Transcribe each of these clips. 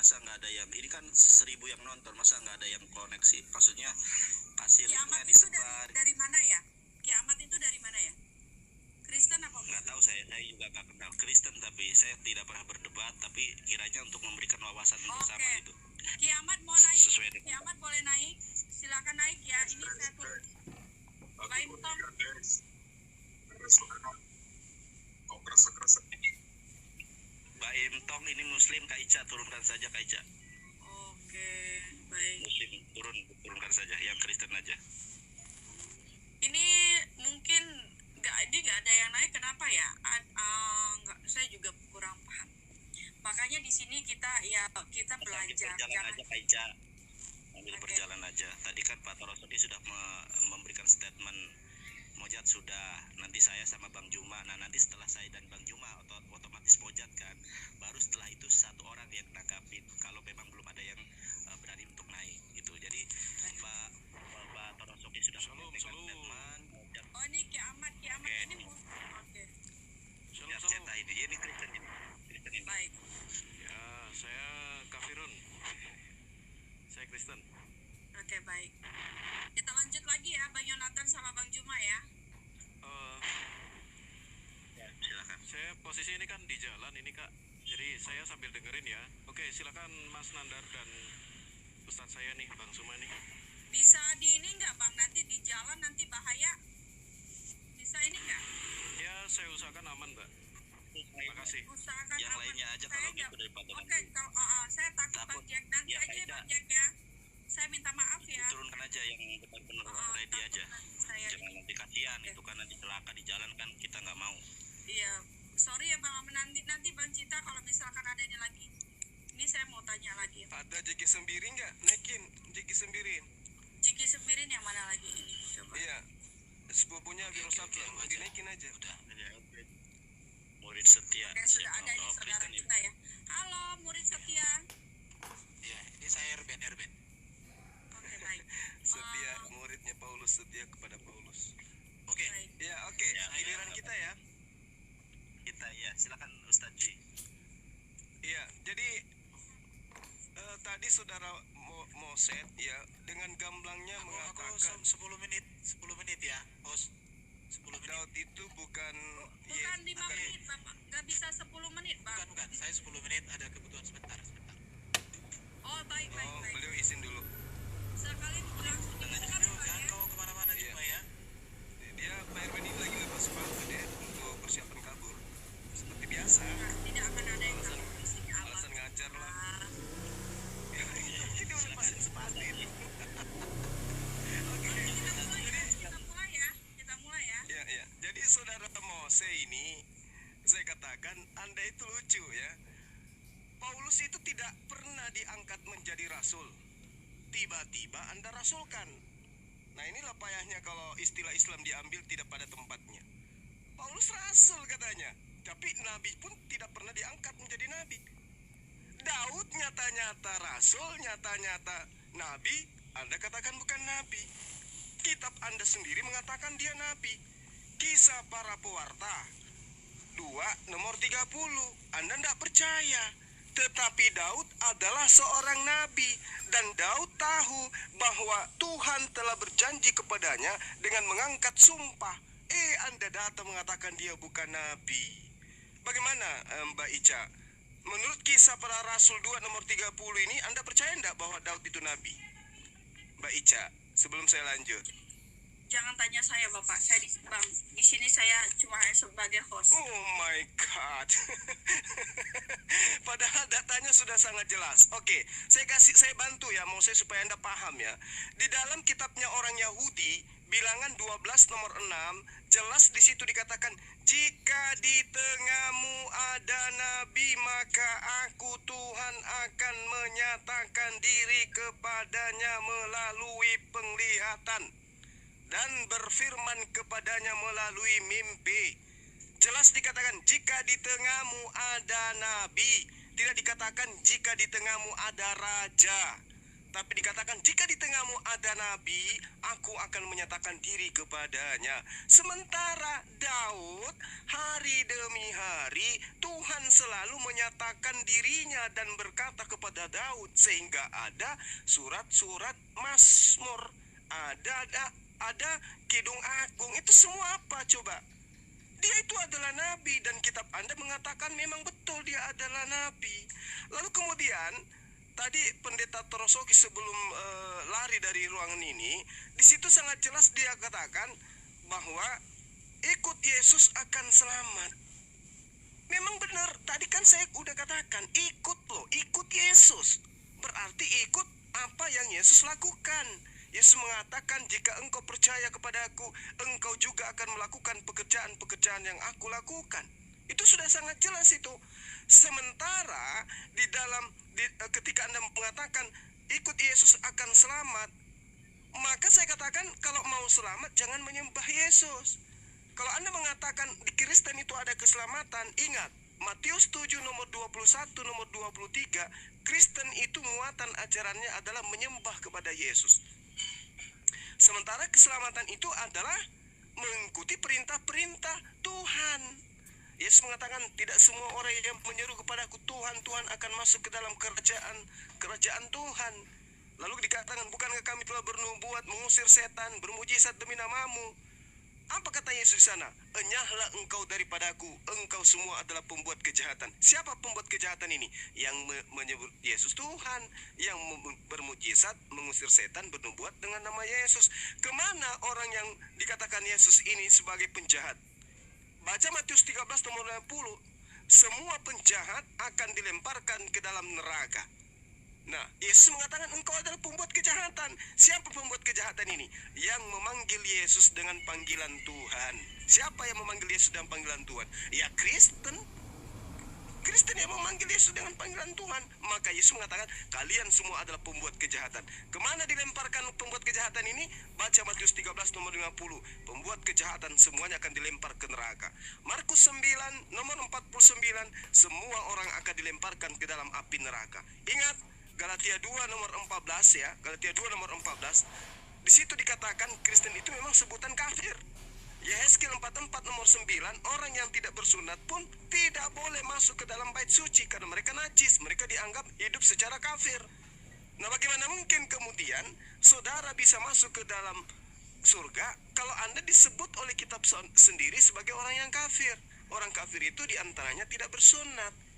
masa nggak ada yang, ini kan 1.000 yang nonton, masa nggak ada yang koneksi, maksudnya kasih linknya disebar. Dari mana ya? Kiamat itu dari mana ya? Kristen apa? Nggak tahu, saya juga nggak kenal Kristen, tapi saya tidak pernah berdebat, tapi kiranya untuk memberikan wawasan bersama gitu. Kiamat mau naik, kiamat boleh naik, silakan naik ya. Ini saya turun. Lain tong. Mbak Imtong ini Muslim, Kak Ica turunkan saja Kak Ica. Oke, baik. Muslim turunkan saja, yang Kristen aja. Ini mungkin nggak ada yang naik, kenapa ya? Nggak, saya juga kurang paham. Makanya di sini kita belajar. Berjalan aja Kak Ica, ambil berjalan aja. Tadi kan Pak Torosodi sudah memberikan statement, Mojat sudah, nanti saya sama Bang Juma. Nah nanti setelah saya dan Bang Juma otomatis Mojat kan, baru setelah itu satu orang yang nanggapin kalau memang belum ada yang berani untuk naik gitu. Jadi Pak Torosodi sudah memberikan statement. Oh ini kiamat ini oke. Lihat cetak ini Kristen ini. Baik. Ya, saya kafirun. Saya Kristen. Oke, baik. Kita lanjut lagi ya, Bang Yonatan sama Bang Juma ya. Ya, silakan. Saya posisi ini kan di jalan ini Kak. Jadi saya sambil dengerin ya. Oke, silakan Mas Nandar dan Ustadz saya nih, Bang Suma nih. Bisa di ini nggak Bang? Nanti di jalan nanti bahaya. Bisa ini nggak? Ya, saya usahakan aman, Mbak. Terima kasih. Usahakan yang aman. lainnya aja kalau gitu daripada Oke, kalau saya takut Bang Jack. Nanti ya, aja Bang Jack ya. Saya minta maaf ya. Turunkan aja yang benar-benar ready aja. Jangan nanti kasihan itu kan, nanti celaka di jalan kan kita nggak mau. Iya, sorry ya Bang, nanti Bang Cita kalau misalkan ada ini lagi. Ini saya mau tanya lagi. Ada Jeki Sembiring nggak? Naikin Jeki Sembiring. Jiki Sembirin yang mana lagi ini? Coba. Iya, sepupunya Biro Saplam, dinaikin aja. Udah. Murid setia. Oke, sudah ada ini saudara kita ya. Halo, murid setia. Ya, ini saya Erben. Oke, baik. Setia, muridnya Paulus, setia kepada Paulus. Oke. Ya, oke. Giliran kita ya. Kita ya, silakan Ustadz Ji. Iya, jadi tadi saudara Moset ya dengan gamblangnya mengatakan 10 menit ya, host. 10 menit. Daud itu bukan 5 menit, Bapak. Nggak bisa 10 menit, Bang. Bukan, saya 10 menit ada kebutuhan sebentar. Oh, baik. beliau izin dulu. Sekali langsung dibuka, Bapak ya. Kau kemana-mana juga ya. Dia Pak Erwin ini lagi lepas sepatu deh untuk persiapan kabur. Seperti biasa. Nah, tidak akan ada yang tahu di sini apa. Alasan ngajar lah. Ini lepasin sepatu ini. Oke. Kita mulai ya. Ya. Jadi saudara Mose ini, saya katakan Anda itu lucu ya. Paulus itu tidak pernah diangkat menjadi rasul. Tiba-tiba Anda rasulkan. Nah inilah payahnya kalau istilah Islam diambil tidak pada tempatnya. Paulus rasul katanya, tapi nabi pun tidak pernah diangkat menjadi nabi. Daud nyata-nyata rasul, nyata-nyata nabi, Anda katakan bukan nabi. Kitab Anda sendiri mengatakan dia nabi. Kisah para pewarta 2 nomor 30. Anda tidak percaya. Tetapi Daud adalah seorang nabi. Dan Daud tahu bahwa Tuhan telah berjanji kepadanya dengan mengangkat sumpah. Anda datang mengatakan dia bukan nabi. Bagaimana Mbak Ica? Menurut kisah para rasul 2 nomor 30 ini, Anda percaya enggak bahwa Daud itu nabi? Mbak Ica, sebelum saya lanjut. Jangan tanya saya, Bapak. Saya di sini saya cuma sebagai host. Oh my God. Padahal datanya sudah sangat jelas. Oke, saya bantu ya, mau saya supaya Anda paham ya. Di dalam kitabnya orang Yahudi, bilangan 12 nomor 6, jelas di situ dikatakan, jika di tengahmu ada nabi, maka aku Tuhan akan menyatakan diri kepadanya melalui penglihatan dan berfirman kepadanya melalui mimpi. Jelas dikatakan jika di tengahmu ada nabi, tidak dikatakan jika di tengahmu ada raja. Tapi dikatakan jika di tengahmu ada nabi, aku akan menyatakan diri kepadanya. Sementara Daud hari demi hari Tuhan selalu menyatakan dirinya dan berkata kepada Daud, sehingga ada surat-surat Mazmur, ada Kidung Agung. Itu semua apa coba? Dia itu adalah nabi dan kitab Anda mengatakan memang betul dia adalah nabi. Lalu kemudian tadi pendeta Torosoki sebelum lari dari ruangan ini, di situ sangat jelas dia katakan bahwa ikut Yesus akan selamat. Memang benar, tadi kan saya udah katakan, ikut Yesus. Berarti ikut apa yang Yesus lakukan. Yesus mengatakan, jika engkau percaya kepadaku, engkau juga akan melakukan pekerjaan-pekerjaan yang aku lakukan. Itu sudah sangat jelas itu. Sementara ketika Anda mengatakan ikut Yesus akan selamat, maka saya katakan kalau mau selamat jangan menyembah Yesus. Kalau Anda mengatakan di Kristen itu ada keselamatan, ingat Matius 7 nomor 21 nomor 23, Kristen itu muatan ajarannya adalah menyembah kepada Yesus. Sementara keselamatan itu adalah mengikuti perintah-perintah Tuhan. Yesus mengatakan tidak semua orang yang menyeru kepadaku Tuhan, Tuhan akan masuk ke dalam kerajaan Tuhan. Lalu dikatakan, bukankah kami telah bernubuat, mengusir setan, bermujizat demi namamu? Apa kata Yesus di sana? Enyahlah engkau daripadaku, engkau semua adalah pembuat kejahatan. Siapa pembuat kejahatan ini? Yang menyebut Yesus Tuhan, yang bermujizat, mengusir setan, bernubuat dengan nama Yesus. Kemana orang yang dikatakan Yesus ini sebagai penjahat? Baca Matius 13 nomor 20. Semua penjahat akan dilemparkan ke dalam neraka. Nah, Yesus mengatakan engkau adalah pembuat kejahatan. Siapa pembuat kejahatan ini? Yang memanggil Yesus dengan panggilan Tuhan. Siapa yang memanggil Yesus dengan panggilan Tuhan? Ya Kristen. Kristen yang memanggil Yesus dengan panggilan Tuhan. Maka Yesus mengatakan kalian semua adalah pembuat kejahatan. Kemana dilemparkan pembuat kejahatan ini? Baca Matius 13 nomor 50. Pembuat kejahatan semuanya akan dilempar ke neraka. Markus 9 nomor 49. Semua orang akan dilemparkan ke dalam api neraka. Ingat Galatia 2 nomor 14 ya. Galatia 2 nomor 14. Di situ dikatakan Kristen itu memang sebutan kafir. Yehezkiel 44 nomor 9, orang yang tidak bersunat pun tidak boleh masuk ke dalam bait suci karena mereka najis, mereka dianggap hidup secara kafir. Nah, bagaimana mungkin kemudian saudara bisa masuk ke dalam surga kalau Anda disebut oleh kitab sendiri sebagai orang yang kafir? Orang kafir itu diantaranya tidak bersunat.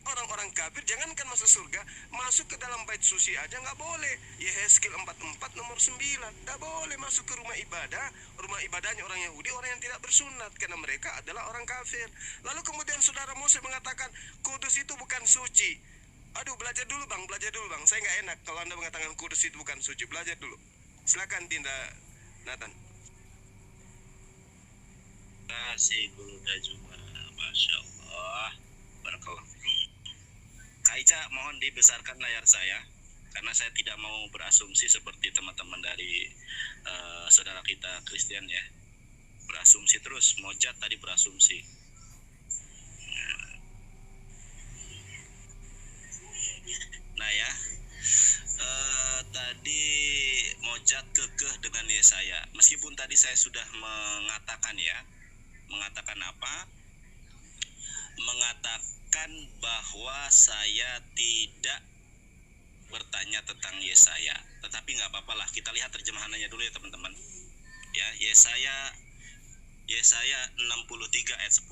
Orang-orang kafir jangankan masuk surga, masuk ke dalam bait suci aja nggak boleh. Yehezkiel 44 nomor 9, nggak boleh masuk ke rumah ibadah. Rumah ibadahnya orang Yahudi, orang yang tidak bersunat, karena mereka adalah orang kafir. Lalu kemudian saudara Mose mengatakan kudus itu bukan suci. Aduh, belajar dulu bang. Saya nggak enak kalau Anda mengatakan kudus itu bukan suci. Belajar dulu. Silakan Dinda Nathan. Terima kasih Guru Dajuma, Masya Allah, Barakallah. Kak Ica, mohon dibesarkan layar saya karena saya tidak mau berasumsi seperti teman-teman dari saudara kita Kristen ya, berasumsi terus. Mojat tadi berasumsi. Nah ya, tadi Mojat kekeh dengan Yesaya. Meskipun tadi saya sudah mengatakan ya, mengatakan apa? Mengatakan bahwa saya tidak bertanya tentang Yesaya, tetapi nggak apa-apa lah, kita lihat terjemahannya dulu ya teman-teman ya. Yesaya 63 ayat 10.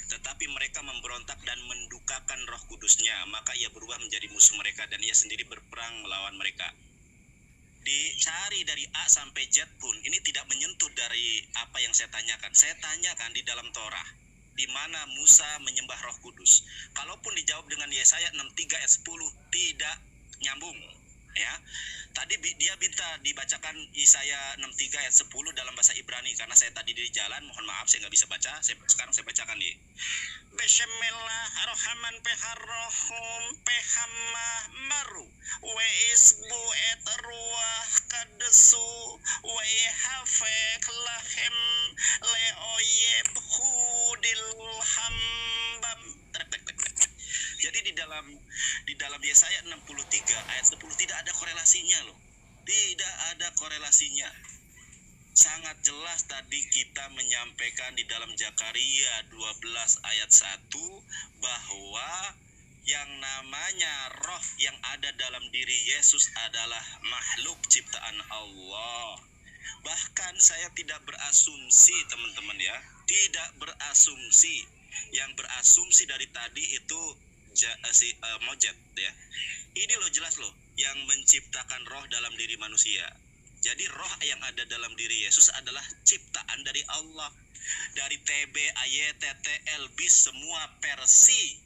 Tetapi mereka memberontak dan mendukakan Roh Kudusnya, maka ia berubah menjadi musuh mereka dan ia sendiri berperang melawan mereka. Dicari dari A sampai Z pun ini tidak menyentuh dari apa yang saya tanyakan. Saya tanyakan di dalam Torah di mana Musa menyembah Roh Kudus. Kalaupun dijawab dengan Yesaya 63 ayat 10 tidak nyambung ya. Tadi dia minta dibacakan Yesaya 63 ayat 10 dalam bahasa Ibrani karena saya tadi di jalan, mohon maaf saya nggak bisa baca. Sekarang saya bacakan nih. Bismillahirrahmanirrahim peharrohum pehamah maru wa isbu et ruah kadesu wa hafek lahem leoyeb hudil hambam. Jadi di dalam Di dalam Yesaya 63 ayat 10 tidak ada korelasinya loh. Tidak ada korelasinya. Sangat jelas tadi kita menyampaikan di dalam Zakaria 12 ayat 1 bahwa yang namanya roh yang ada dalam diri Yesus adalah makhluk ciptaan Allah. Bahkan saya tidak berasumsi teman-teman ya, tidak berasumsi. Yang berasumsi dari tadi itu Mojed ya. Ini loh jelas loh yang menciptakan roh dalam diri manusia. Jadi roh yang ada dalam diri Yesus adalah ciptaan dari Allah. Dari TB, AYT, TL, BIS, semua versi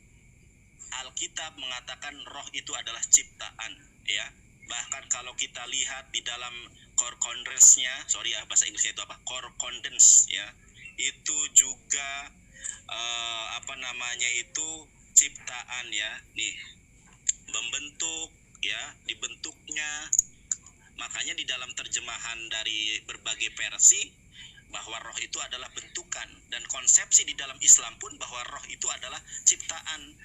Alkitab mengatakan roh itu adalah ciptaan ya. Bahkan kalau kita lihat di dalam concordance-nya, sorry ya bahasa Inggrisnya itu apa? Concordance ya. Itu juga itu ciptaan ya. Nih, membentuk ya, dibentuknya. Makanya di dalam terjemahan dari berbagai versi bahwa roh itu adalah bentukan, dan konsepsi di dalam Islam pun bahwa roh itu adalah ciptaan.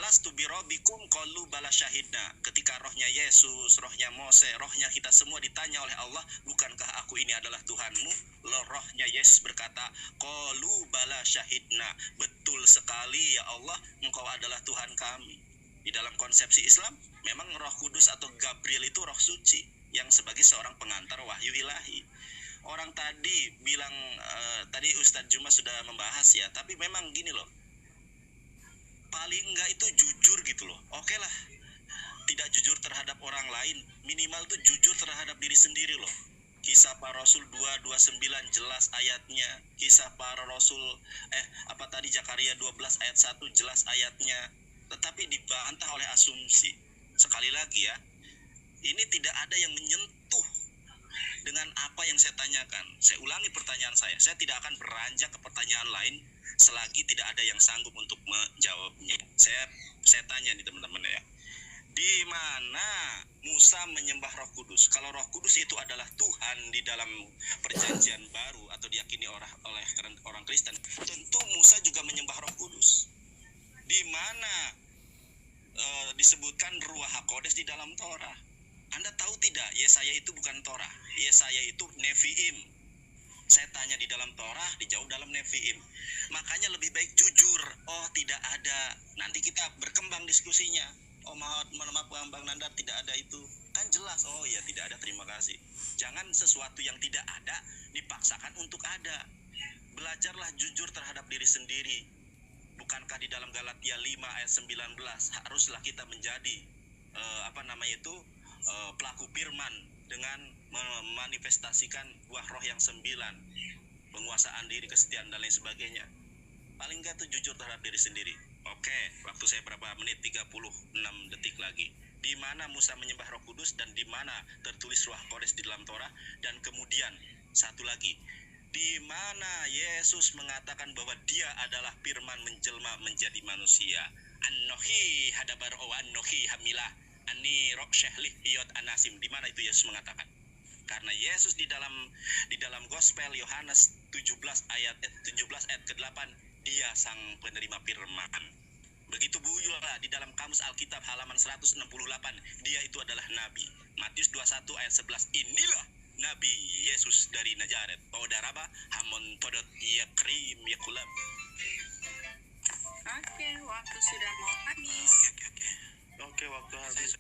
Alastu birabbikum qalu bala syahidna. Ketika rohnya Yesus, rohnya Mose, rohnya kita semua ditanya oleh Allah, bukankah aku ini adalah Tuhanmu? Rohnya Yesus berkata, qalu bala syahidna. Betul sekali ya Allah, engkau adalah Tuhan kami. Di dalam konsepsi Islam, memang Roh Kudus atau Gabriel itu roh suci yang sebagai seorang pengantar wahyu ilahi. Orang tadi bilang, tadi Ustadz Juma sudah membahas ya, tapi memang gini loh, paling enggak itu jujur gitu loh. Oke lah, tidak jujur terhadap orang lain, minimal tuh jujur terhadap diri sendiri loh. Kisah para Rasul 2:29 jelas ayatnya. Kisah para Rasul Zakaria 12 ayat 1 jelas ayatnya. Tetapi dibantah oleh asumsi. Sekali lagi ya, ini tidak ada yang menyentuh dengan apa yang saya tanyakan. Saya ulangi pertanyaan saya tidak akan beranjak ke pertanyaan lain selagi tidak ada yang sanggup untuk menjawabnya. Saya tanya nih teman-teman ya, di mana Musa menyembah Roh Kudus? Kalau Roh Kudus itu adalah Tuhan di dalam perjanjian baru atau diyakini oleh orang Kristen, tentu Musa juga menyembah Roh Kudus. Di mana disebutkan Ruach HaKodes di dalam Torah. Anda tahu tidak, Yesaya itu bukan Torah. Yesaya itu Nevi'im. Saya tanya di dalam Torah, dijawab dalam Nevi'im. Makanya lebih baik jujur. Oh, tidak ada. Nanti kita berkembang diskusinya. Oh, maaf Bang Nandar, tidak ada itu. Kan jelas, oh iya tidak ada, terima kasih. Jangan sesuatu yang tidak ada dipaksakan untuk ada. Belajarlah jujur terhadap diri sendiri. Bukankah di dalam Galatia 5 ayat 19 haruslah kita menjadi pelaku firman dengan memanifestasikan buah roh yang 9, penguasaan diri, kesetiaan dan lain sebagainya. Paling enggak tuh jujur terhadap diri sendiri. Oke, waktu saya berapa menit? 36 detik lagi. Di mana Musa menyembah Roh Kudus dan di mana tertulis Ruach Kodes di dalam Torah. Dan kemudian satu lagi, di mana Yesus mengatakan bahwa dia adalah firman menjelma menjadi manusia. Annohi hadabar o annohi hamilah ani roh syehlih iyot anasim. Di mana itu Yesus mengatakan? Karena Yesus di dalam Gospel Yohanes 17 ayat ke-8, dia sang penerima firman. Begitu pula di dalam kamus Alkitab halaman 168, dia itu adalah nabi. Matius 21 ayat 11, inilah Nabi Yesus dari Nazaret. Paudaraba hamon todot yakrim yakulab. Oke, waktu sudah mau habis. Oke, waktu habis.